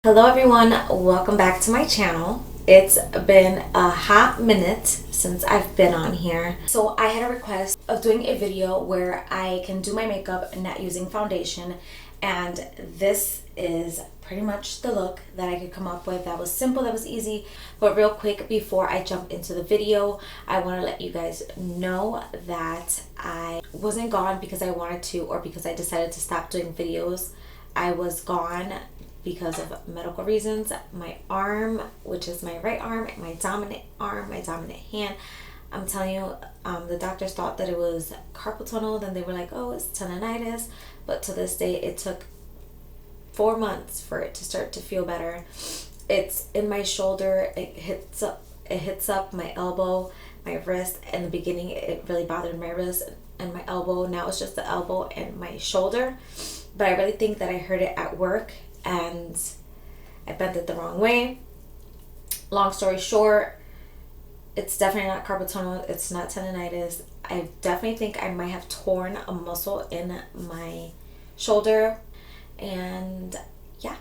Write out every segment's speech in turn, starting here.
Hello everyone, welcome back to my channel. It's been a hot minute since I've been on here. So I had a request of doing a video where I can do my makeup not using foundation, and this is pretty much the look that I could come up with. That was simple, that was easy. But real quick, before I jump into the video, I want to let you guys know that I wasn't gone because I wanted to or because I decided to stop doing videos. I was gone because of medical reasons. My arm, which is my right arm, my dominant hand, I'm telling you, the doctors thought that it was carpal tunnel. Then they were like, oh, it's tendonitis. But to this day, it took 4 months for it to start to feel better. It's in my shoulder. It hits up my elbow, my wrist. In the beginning, it really bothered my wrist and my elbow. Now it's just the elbow and my shoulder. But I really think that I heard it at work and I bent it the wrong way. Long story short, it's definitely not carpal tunnel. It's not tendonitis. I definitely think I might have torn a muscle in my shoulder. And yeah,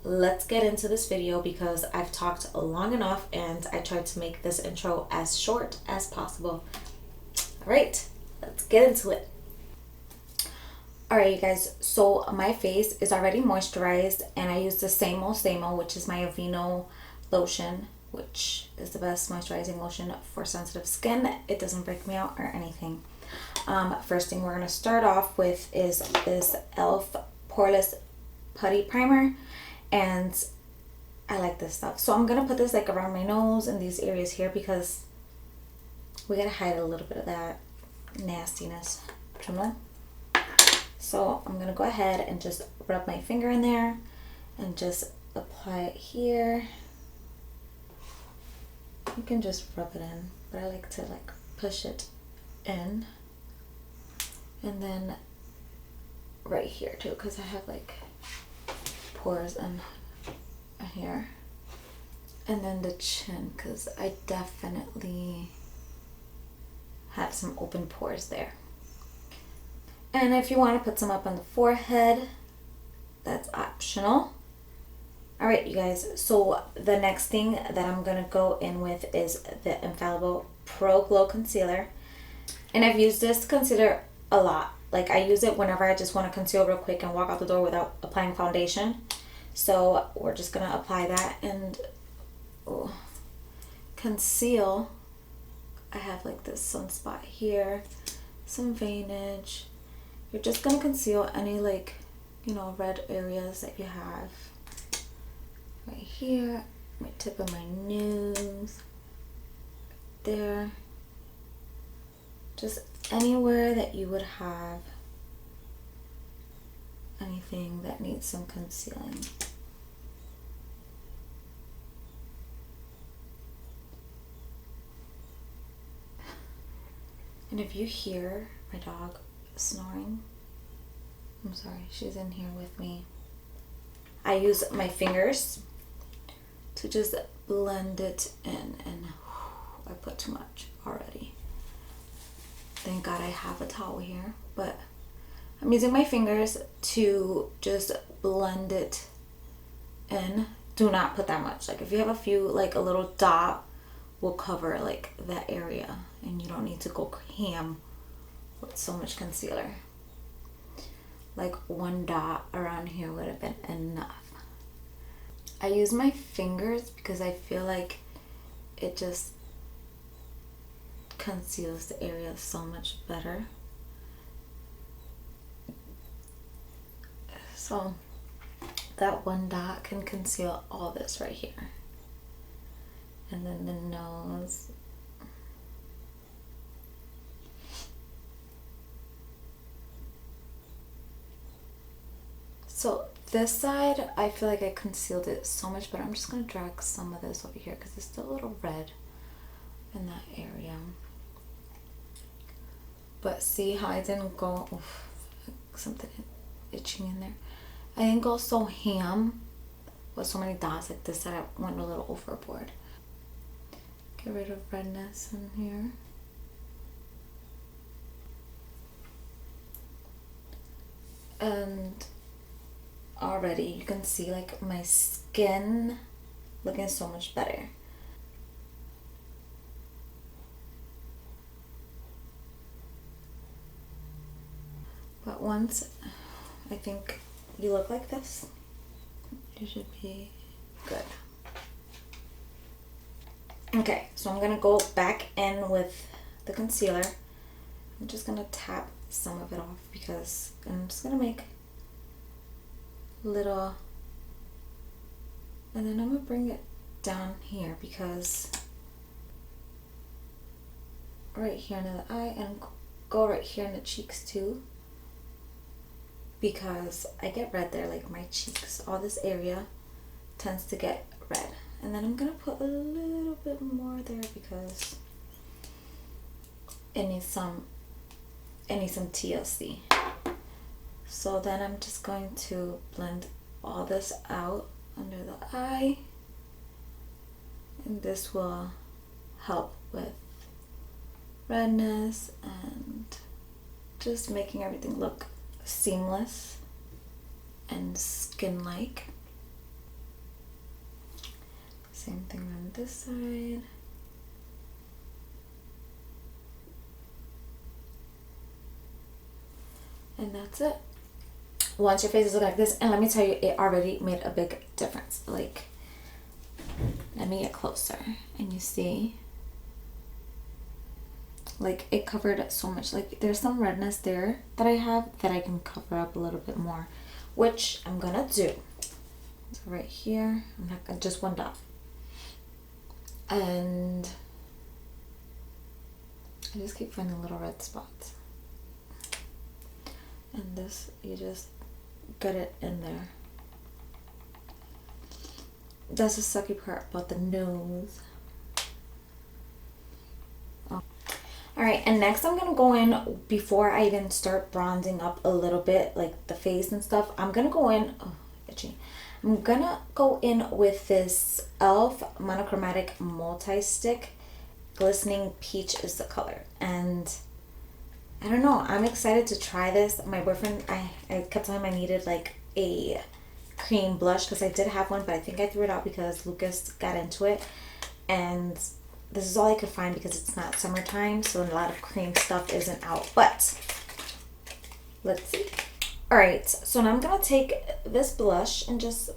let's get into this video because I've talked long enough and I tried to make this intro as short as possible. All right, let's get into it. Alright you guys, so my face is already moisturized and I use the same old, which is my Aveeno lotion, which is the best moisturizing lotion for sensitive skin. It doesn't break me out or anything. First thing we're going to start off with is this e.l.f. Poreless Putty Primer, and I like this stuff. So I'm going to put this like around my nose and these areas here because we got to hide a little bit of that nastiness. So I'm going to go ahead and just rub my finger in there and just apply it here. You can just rub it in, but I like to like push it in. And then right here too, because I have like pores in here. And then the chin, because I definitely have some open pores there. And if you want to put some up on the forehead, that's optional. Alright you guys, so the next thing that I'm going to go in with is the Infallible Pro Glow Concealer. And I've used this concealer a lot. Like I use it whenever I just want to conceal real quick and walk out the door without applying foundation. So we're just going to apply that and conceal. I have like this sunspot here, some veinage. You're just going to conceal any like, you know, red areas that you have. Right here, my tip of my nose, there. Just anywhere that you would have anything that needs some concealing. And if you hear my dog snoring, I'm sorry, she's in here with me. I use my fingers to just blend it in, and I put too much already. Thank God I have a towel here, but I'm using my fingers to just blend it in. Do not put that much. Like if you have a few, like a little dot will cover like that area, and you don't need to go ham with so much concealer. Like one dot around here would have been enough. I use my fingers because I feel like it just conceals the area so much better. So that one dot can conceal all this right here. And then the nose. So this side, I feel like I concealed it so much better. I'm just going to drag some of this over here because it's still a little red in that area. But see how I didn't go, something itching in there. I didn't go so ham with so many dots like this that I went a little overboard. Get rid of redness in here. And already you can see like my skin looking so much better. But once I think you look like this, you should be good. Okay, so I'm gonna go back in with the concealer. I'm just gonna tap some of it off because I'm just gonna make little, and then I'm gonna bring it down here because right here in the eye, and go right here in the cheeks too, because I get red there, like my cheeks, all this area tends to get red. And then I'm gonna put a little bit more there because it needs some TLC. So then I'm just going to blend all this out under the eye, and this will help with redness and just making everything look seamless and skin-like. Same thing on this side. And that's it. Once your face is like this, and let me tell you, it already made a big difference. Like, let me get closer and you see, like it covered so much. Like there's some redness there that I have that I can cover up a little bit more, which I'm gonna do. So right here, I'm not gonna, just one dot. And I just keep finding little red spots. And this, you just get it in there. That's the sucky part about the nose. Oh. Alright, and next I'm gonna go in, before I even start bronzing up a little bit, like the face and stuff, I'm gonna go in, oh, itchy. I'm gonna go in with this e.l.f. monochromatic multi-stick. Glistening peach is the color, and I don't know, I'm excited to try this. My boyfriend, I kept telling him I needed like a cream blush because I did have one, but I think I threw it out because Lucas got into it, and this is all I could find because it's not summertime, so a lot of cream stuff isn't out. But let's see. Alright, so now I'm gonna take this blush and just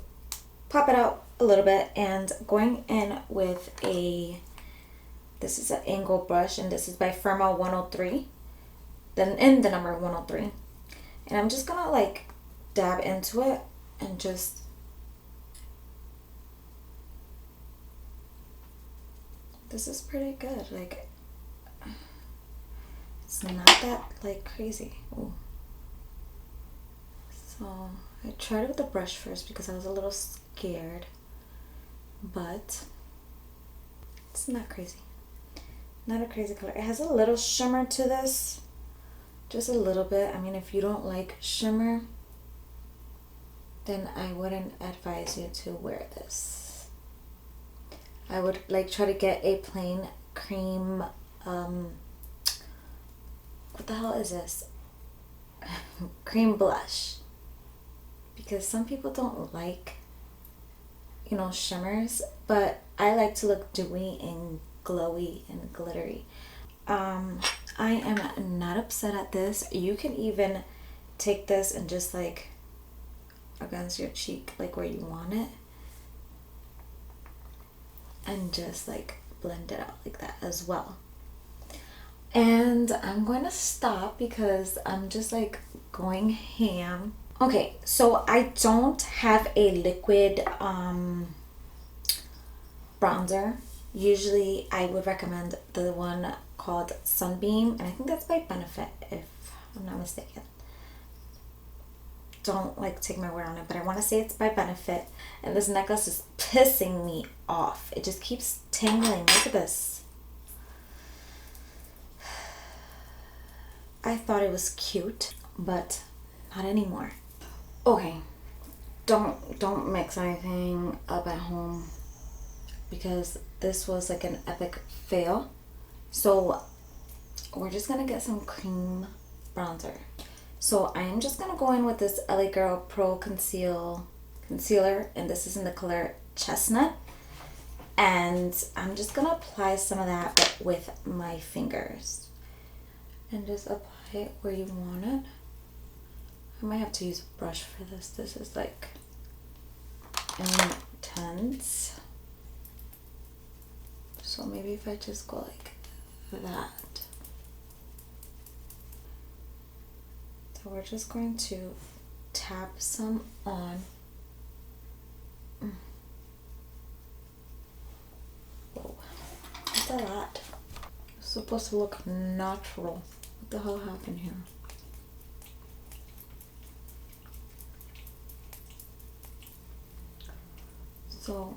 pop it out a little bit, and going in with this is an angle brush, and this is by Firma 103, then in the number 103, and I'm just gonna like dab into it and just this is pretty good. Like, it's not that like crazy. Ooh. So I tried it with the brush first because I was a little scared, but it's not crazy. Not a crazy color. It has a little shimmer to this, just a little bit. I mean, if you don't like shimmer, then I wouldn't advise you to wear this. I would like try to get a plain cream, what the hell is this? Cream blush. Because some people don't like, you know, shimmers, but I like to look dewy and glowy and glittery. I am not upset at this. You can even take this and just like against your cheek, like where you want it, and just like blend it out like that as well. And I'm going to stop because I'm just like going ham. Okay, so I don't have a liquid bronzer. Usually I would recommend the one called Sunbeam, and I think that's by Benefit if I'm not mistaken. Don't like take my word on it, but I want to say it's by Benefit. And this necklace is pissing me off. It just keeps tangling. Look at this. I thought it was cute, but not anymore. Okay, don't mix anything up at home because this was like an epic fail. So we're just gonna get some cream bronzer. So I am just gonna go in with this LA Girl Pro Concealer, and this is in the color Chestnut. And I'm just gonna apply some of that with my fingers. And just apply it where you want it. I might have to use a brush for this. This is like intense. So maybe if I just go like that. So we're just going to tap some on. Whoa, that's a lot. It's supposed to look natural. What the hell happened here? So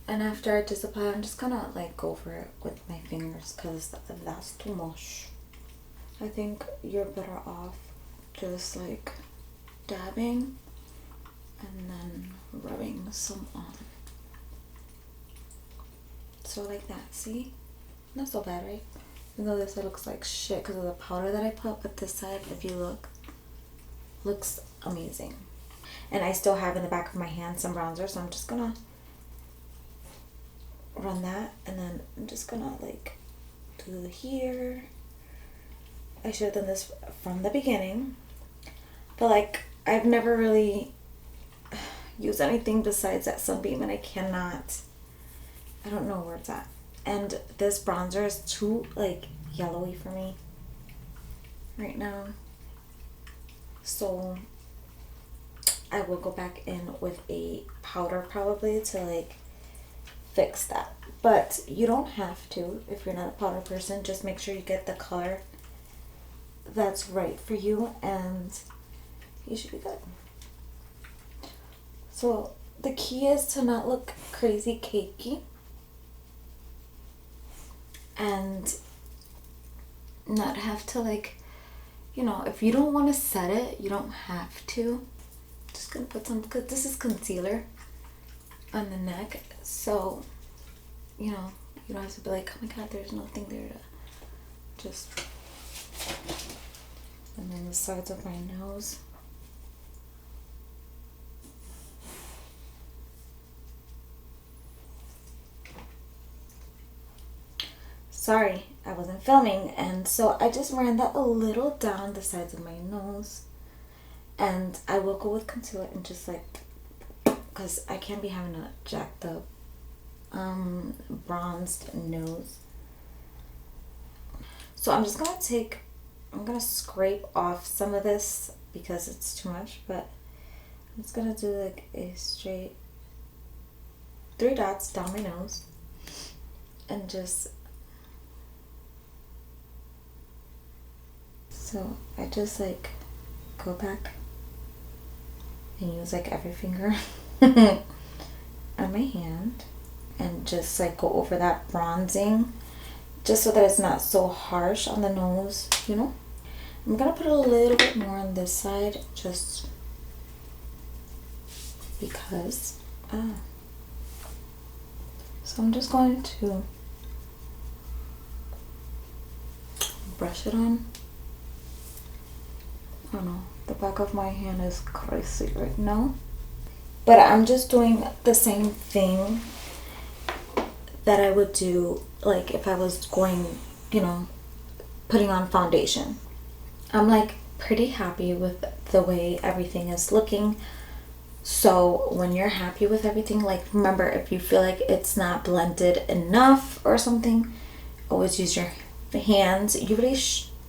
and after I just apply, I'm just gonna like go over it with my fingers because that's too much. I think you're better off just like dabbing and then rubbing some on. So like that, see? Not so bad, right? Even though this side looks like shit because of the powder that I put, but this side, if you look, looks amazing. And I still have in the back of my hand some bronzer, so I'm just gonna run that, and then I'm just gonna like do here. I should have done this from the beginning, but like I've never really used anything besides that Sunbeam, and I don't know where it's at. And this bronzer is too like yellowy for me right now, so I will go back in with a powder probably to like fix that. But you don't have to if you're not a powder person. Just make sure you get the color that's right for you and you should be good. So the key is to not look crazy cakey and not have to like, you know, if you don't want to set it, you don't have to. Just gonna put some, because this is concealer on the neck, so you know, you don't have to be like, oh my god, there's nothing there to just. And then the sides of my nose. Sorry, I wasn't filming, and so I just ran that a little down the sides of my nose. And I will go with concealer and just like, because I can't be having a jacked up bronzed nose. So I'm just gonna scrape off some of this because it's too much, but I'm just gonna do like a straight 3 dots down my nose and just, so I just like go back and use like every finger on my hand and just like go over that bronzing just so that it's not so harsh on the nose, you know. I'm gonna put a little bit more on this side just because so I'm just going to brush it on. I don't know, the back of my hand is crazy right now, but I'm just doing the same thing that I would do like if I was going, you know, putting on foundation. I'm like pretty happy with the way everything is looking. So when you're happy with everything, like remember, if you feel like it's not blended enough or something, always use your hands. You really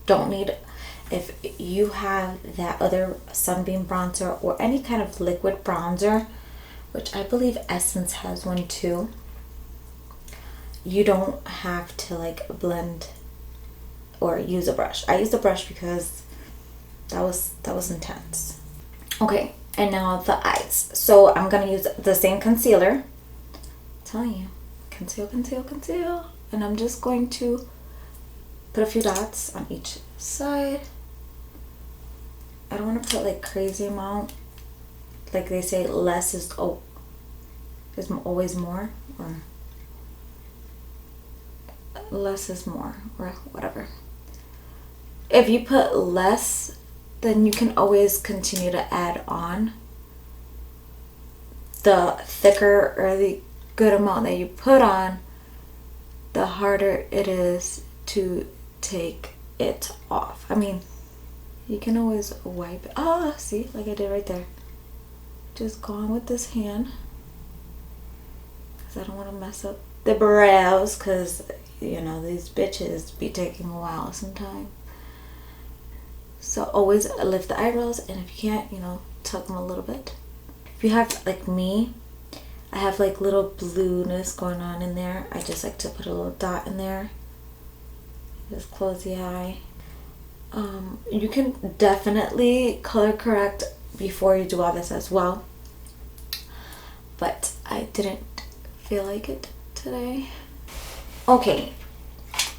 don't need, if you have that other Sunbeam bronzer or any kind of liquid bronzer, which I believe Essence has one too, you don't have to like blend or use a brush. I used a brush because that was intense. Okay, and now the eyes. So I'm gonna use the same concealer. I'm telling you, conceal, and I'm just going to put a few dots on each side. I don't want to put like crazy amount. Like they say, less is always more. Or less is more, or whatever. If you put less, then you can always continue to add on. The thicker or the good amount that you put on, the harder it is to take it off. I mean, you can always wipe it. Ah, see, like I did right there. Just go on with this hand, because I don't want to mess up the brows, because, you know, these bitches be taking a while sometimes. So always lift the eyebrows, and if you can't, you know, tuck them a little bit. If you have, like me, I have like little blueness going on in there. I just like to put a little dot in there. Just close the eye. You can definitely color correct before you do all this as well, but I didn't feel like it today. Okay,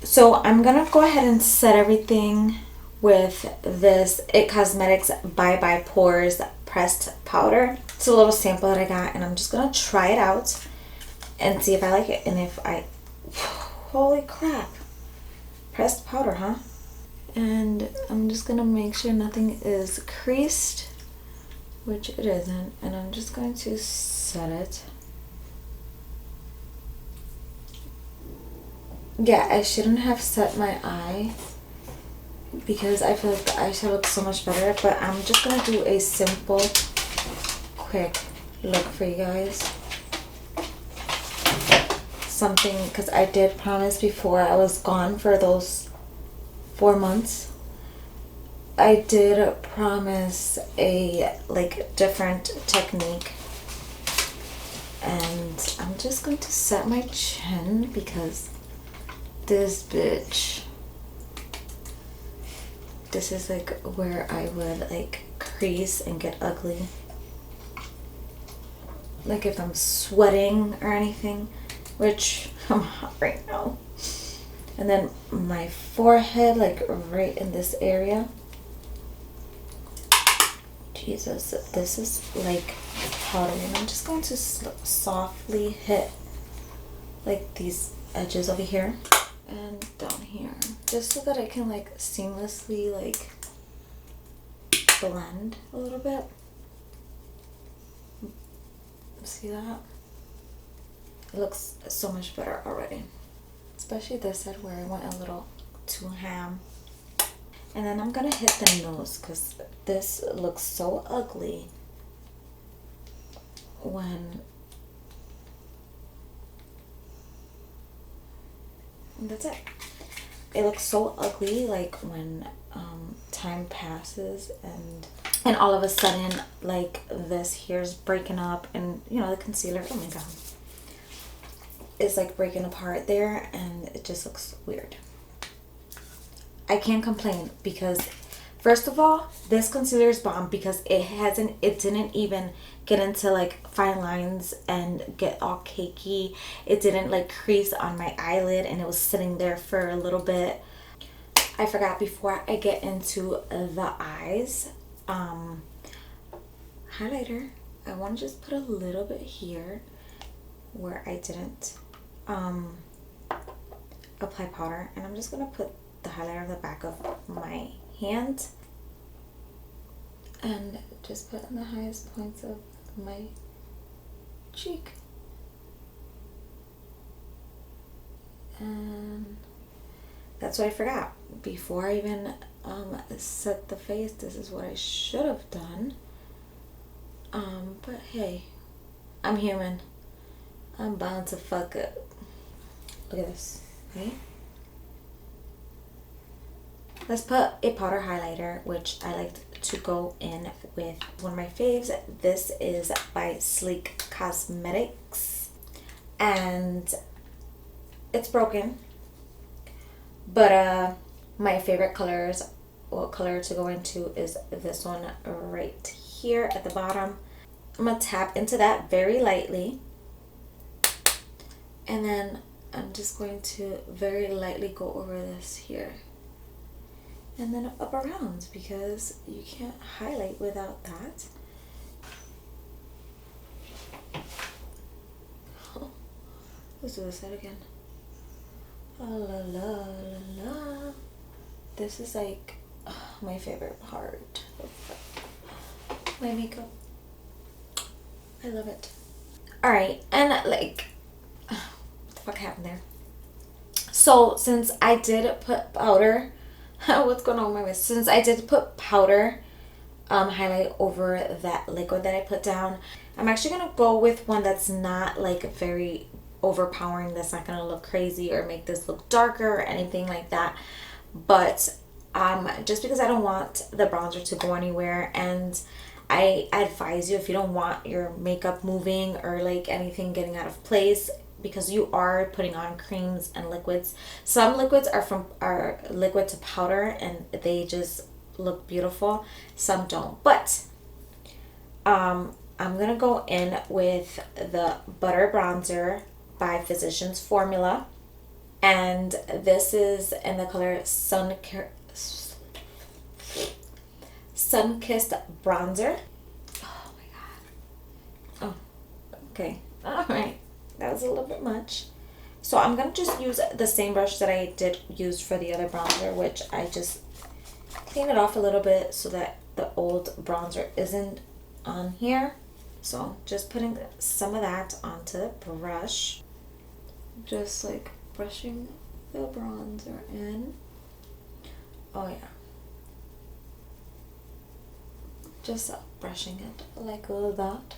so I'm gonna go ahead and set everything with this It Cosmetics Bye Bye Pores pressed powder. It's a little sample that I got, and I'm just gonna try it out and see if I like it. And if I, holy crap, pressed powder, huh? And I'm just gonna make sure nothing is creased, which it isn't, and I'm just going to set it. Yeah, I shouldn't have set my eye, because I feel like the eyeshadow looks so much better, but I'm just gonna do a simple, quick look for you guys. Something, because I did promise before I was gone for those 4 months, I did promise a like different technique, and I'm just going to set my chin, because this bitch, this is like where I would like crease and get ugly, like if I'm sweating or anything, which I'm hot right now. And then my forehead, like right in this area. Jesus, this is like powdery, and I'm just going to softly hit like these edges over here and down here, just so that I can like seamlessly like blend a little bit. See that? It looks so much better already, especially this side where I went a little too ham. And then I'm gonna hit the nose, because this looks so ugly when, that's it. It looks so ugly like when time passes and all of a sudden like this here's breaking up, and you know the concealer, oh my god, it's like breaking apart there, and it just looks weird. I can't complain, because first of all, this concealer is bomb, because it didn't even get into like fine lines and get all cakey. It didn't like crease on my eyelid, and it was sitting there for a little bit. I forgot, before I get into the eyes, highlighter, I want to just put a little bit here where I didn't apply powder, and I'm just gonna put the highlighter on the back of my hand and just put on the highest points of my cheek. And that's what I forgot. Before I even set the face, this is what I should have done. But hey, I'm human. I'm bound to fuck up. Look at this, right? Let's put a powder highlighter, which I like to go in with one of my faves. This is by Sleek Cosmetics, and it's broken, but my favorite color to go into is this one right here at the bottom. I'm gonna tap into that very lightly, and then I'm just going to very lightly go over this here, and then up around, because you can't highlight without that. Let's do this side again. La la la la la. This is like my favorite part of my makeup. I love it. Alright, and like, what the fuck happened there? So since I did put powder, what's going on with my wrist? Since I did put powder highlight over that liquid that I put down, I'm actually gonna go with one that's not like very overpowering, that's not gonna look crazy or make this look darker or anything like that. But just because I don't want the bronzer to go anywhere, and I advise you, if you don't want your makeup moving or like anything getting out of place, because you are putting on creams and liquids. Some liquids are liquid to powder and they just look beautiful. Some don't. But I'm gonna go in with the Butter Bronzer by Physicians Formula, and this is in the color Sun-Kissed Bronzer. Oh my god. Oh, okay. All right. That was a little bit much. So I'm going to just use the same brush that I did use for the other bronzer, which I just clean it off a little bit so that the old bronzer isn't on here. So just putting some of that onto the brush. Just like brushing the bronzer in. Oh yeah. Just brushing it like that.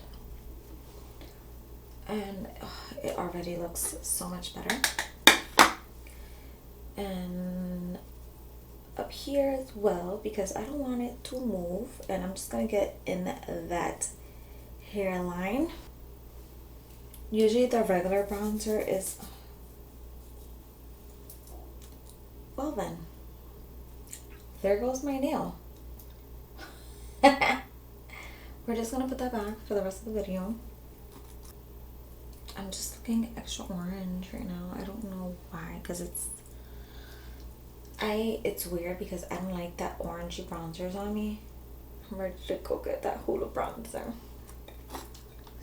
And it already looks so much better. And up here as well, because I don't want it to move, and I'm just gonna get in that hairline. Usually the regular bronzer is, well then, there goes my nail. We're just gonna put that back for the rest of the video. I'm just looking extra orange right now. I don't know why, because it's weird because I don't like that orangey bronzers on me. I'm ready to go get that Hula bronzer.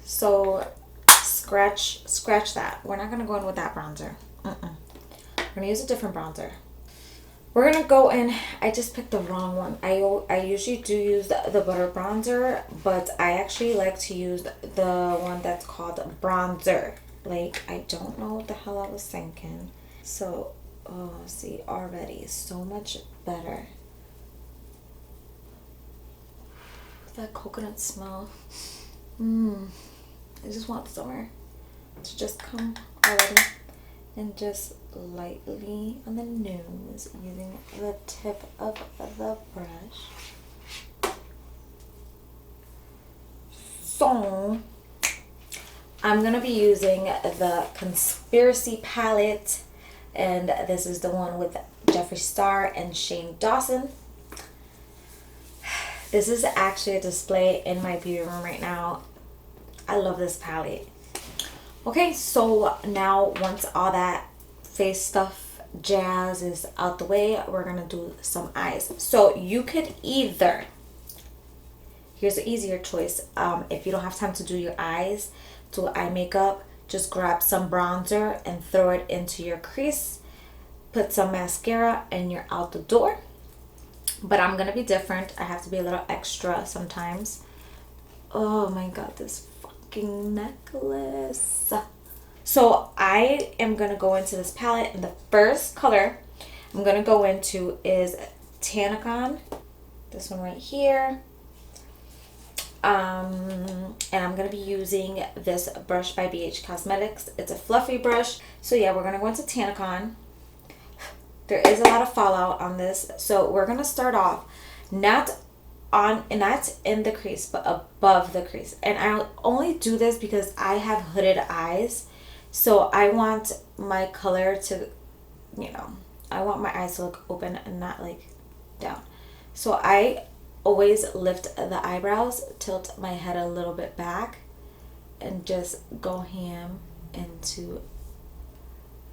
So scratch that. We're not gonna go in with that bronzer. We're gonna use a different bronzer. We're gonna go in. I just picked the wrong one. I usually do use the Butter Bronzer, but I actually like to use the one that's called Bronzer. Like, I don't know what the hell I was thinking. So, oh, see, already so much better. That coconut smell. I just want summer to just come already. And just lightly on the nose using the tip of the brush. So I'm gonna be using the Conspiracy palette, and this is the one with Jeffree Star and Shane Dawson. This is actually a display in my beauty room right now. I love this palette. Okay, so now once all that face stuff jazz is out the way, we're gonna do some eyes. So you could either, here's an easier choice, if you don't have time to do your eyes, do eye makeup, just grab some bronzer and throw it into your crease, put some mascara, and you're out the door. But I'm gonna be different. I have to be a little extra sometimes. Oh my god, this necklace. So I am gonna go into this palette, and the first color I'm gonna go into is Tanacon, this one right here. And I'm gonna be using this brush by BH Cosmetics. It's a fluffy brush. So yeah, we're gonna go into Tanacon. There is a lot of fallout on this, so we're gonna start off not in the crease, but above the crease. And I only do this because I have hooded eyes, so I want my color to, you know, I want my eyes to look open and not like down. So I always lift the eyebrows, tilt my head a little bit back, and just go ham into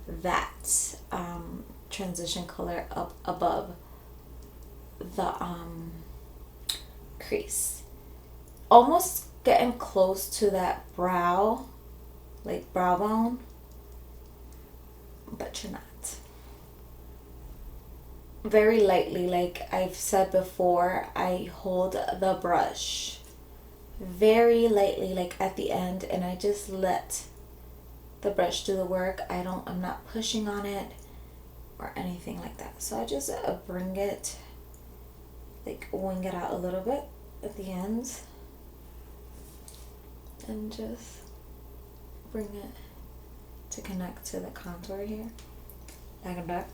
that transition color up above the crease, almost getting close to that brow, like brow bone, but you're not. very lightly, like I've said before, I hold the brush very lightly, like at the end, and I just let the brush do the work. I'm not pushing on it or anything like that. So I just bring it, like wing it out a little bit at the ends, and just bring it to connect to the contour here, like that.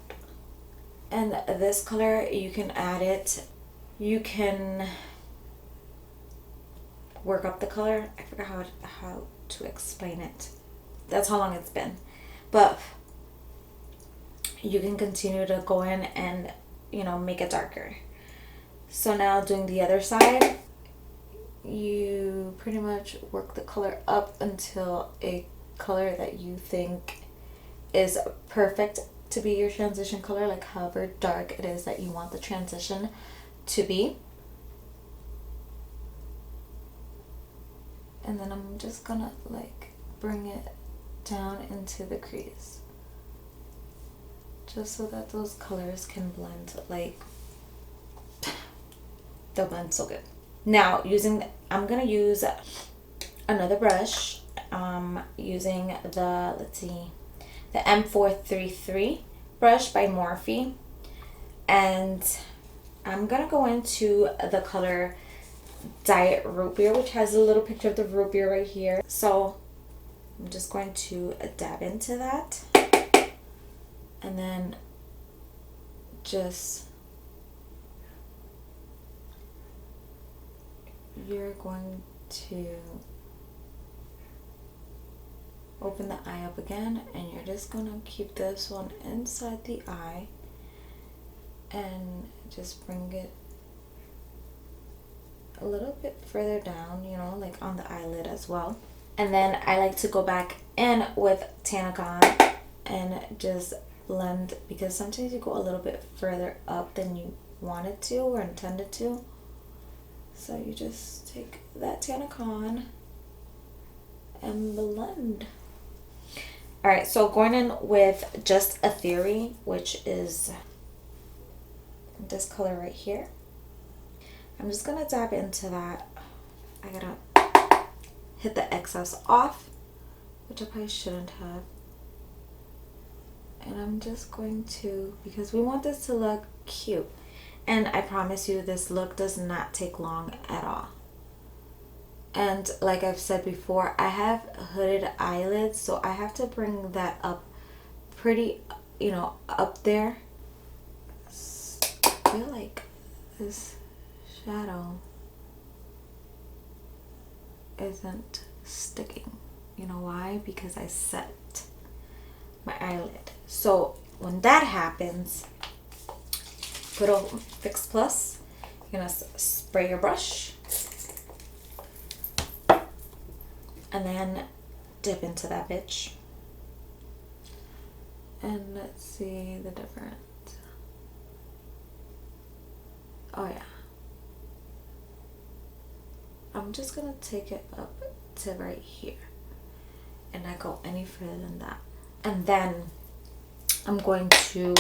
And this color, you can add it, you can work up the color. I forgot how to explain it. That's how long it's been. But you can continue to go in and, you know, make it darker. So now doing the other side, you pretty much work the color up until a color that you think is perfect to be your transition color, like however dark it is that you want the transition to be. And then I'm just gonna like bring it down into the crease, just so that those colors can blend. Like, they'll blend so good. Now I'm gonna use another brush, using the, let's see, the M433 brush by Morphe, and I'm gonna go into the color Diet Root Beer, which has a little picture of the root beer right here. So I'm just going to dab into that, and then just, you're going to open the eye up again, and you're just gonna keep this one inside the eye and just bring it a little bit further down, you know, like on the eyelid as well. And then I like to go back in with Tanagon and just blend, because sometimes you go a little bit further up than you wanted to or intended to. So you just take that Tanagon and blend. Alright, so going in with Just a Theory, which is this color right here. I'm just gonna dab into that. I gotta hit the excess off, which I probably shouldn't have. And I'm just going to, because we want this to look cute. And I promise you, this look does not take long at all. And like I've said before, I have hooded eyelids, so I have to bring that up pretty, you know, up there. I feel like this shadow isn't sticking. You know why? Because I set my eyelid. So when that happens, put a Fix Plus. You're gonna spray your brush and then dip into that bitch. And let's see the difference. Oh yeah. I'm just gonna take it up to right here and not go any further than that. And then I'm going to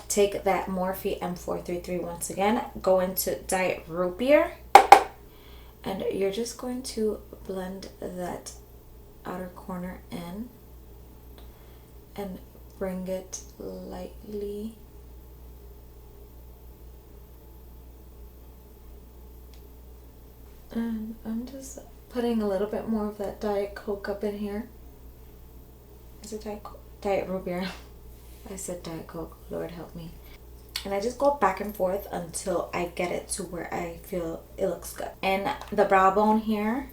take that Morphe M433 once again, go into Diet Root Beer, and you're just going to blend that outer corner in and bring it lightly and I'm just putting a little bit more of that Diet Coke up in here. Is it Diet Coke? Diet Root Beer. I said Diet Coke, Lord help me. And I just go back and forth until I get it to where I feel it looks good. And the brow bone here,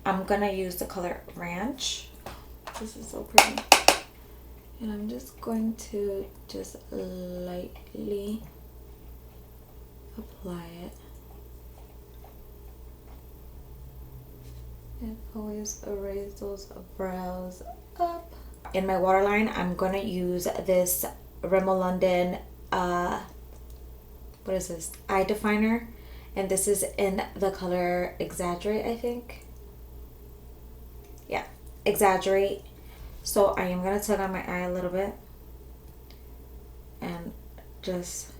I'm gonna use the color Ranch. This is so pretty. And I'm just going to just lightly apply it. And always erase those brows up. In my waterline, I'm gonna use this Rimmel London, what is this? Eye definer. And this is in the color Exaggerate, I think. Yeah, Exaggerate. So I am gonna tug on my eye a little bit and just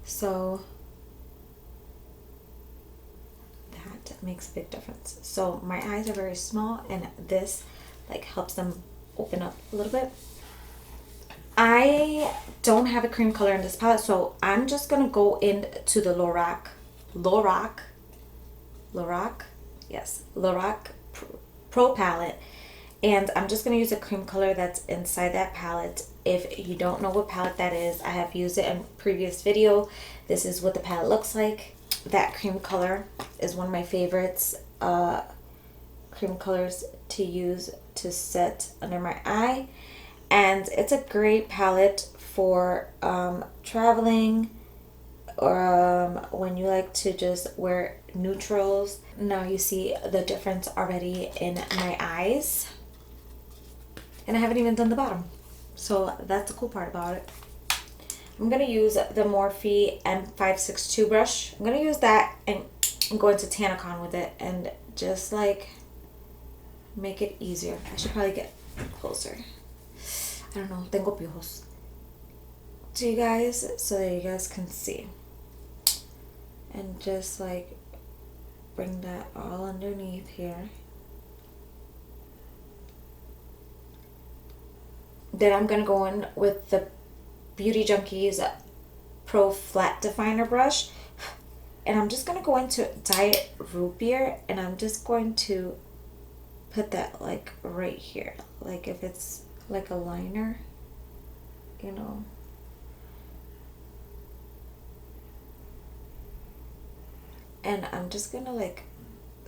so that makes a big difference. So my eyes are very small, and this like helps them open up a little bit. I don't have a cream color in this palette, so I'm just gonna go into the Lorac Pro palette, and I'm just gonna use a cream color that's inside that palette. If you don't know what palette that is, I have used it in a previous video. This is what the palette looks like. That cream color is one of my favorites cream colors to use to set under my eye, and it's a great palette for traveling, or when you like to just wear neutrals. Now you see the difference already in my eyes, and I haven't even done the bottom, so that's the cool part about it. I'm gonna use the Morphe M562 brush. I'm gonna use that and go into Tanacon with it and just like make it easier. I should probably get closer. I don't know, tengo piojos. To you guys, so that you guys can see. And just like bring that all underneath here. Then I'm gonna go in with the Beauty Junkies Pro Flat Definer brush, and I'm just gonna go into Diet Root Beer, and I'm just going to put that like right here, like if it's like a liner, you know. And I'm just gonna like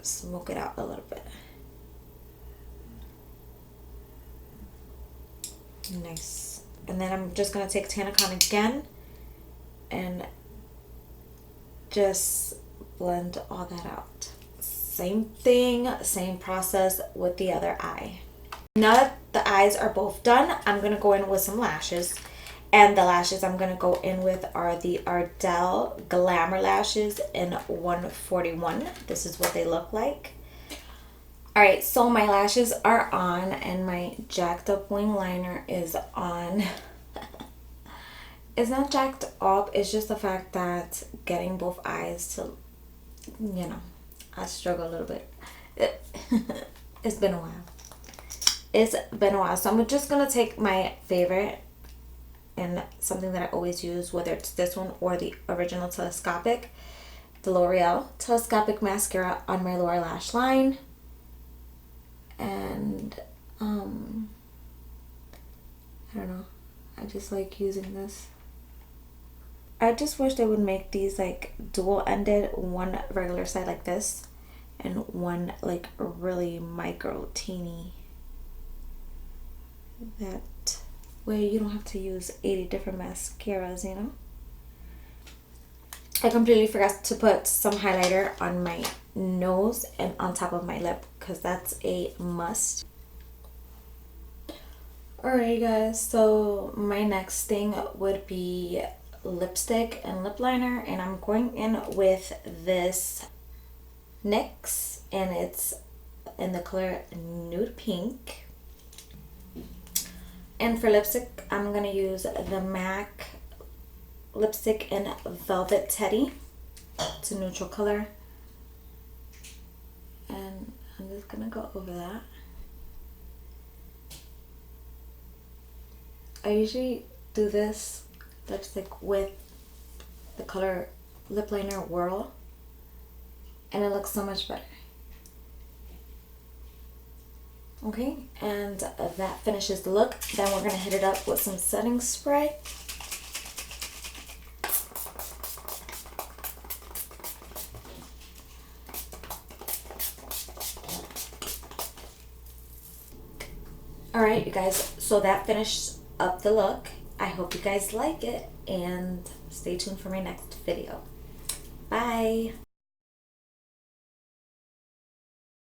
smoke it out a little bit. Nice. And then I'm just gonna take Tanacon again and just blend all that out. Same thing, same process with the other eye. Now that the eyes are both done, I'm gonna go in with some lashes. And the lashes I'm gonna go in with are the Ardell Glamour Lashes in 141. This is what they look like. Alright, so my lashes are on and my jacked up wing liner is on. It's not jacked up, it's just the fact that getting both eyes to, you know, I struggle a little bit. It's been a while. It's been a while. So I'm just going to take my favorite and something that I always use, whether it's this one or the original telescopic, the L'Oreal telescopic mascara on my lower lash line. And I don't know, I just like using this. I just wish they would make these like dual ended, one regular side like this and one like really micro teeny, that way you don't have to use 80 different mascaras, you know. I completely forgot to put some highlighter on my nose and on top of my lip, because that's a must. Alright guys, so my next thing would be lipstick and lip liner, and I'm going in with this NYX, and it's in the color Nude Pink. And for lipstick, I'm going to use the MAC lipstick in Velvet Teddy. It's a neutral color. And I'm just going to go over that. I usually do this lipstick with the color lip liner Whirl, and it looks so much better. Okay, and that finishes the look. Then we're going to hit it up with some setting spray. Alright you guys, so that finished up the look. I hope you guys like it, and stay tuned for my next video. Bye!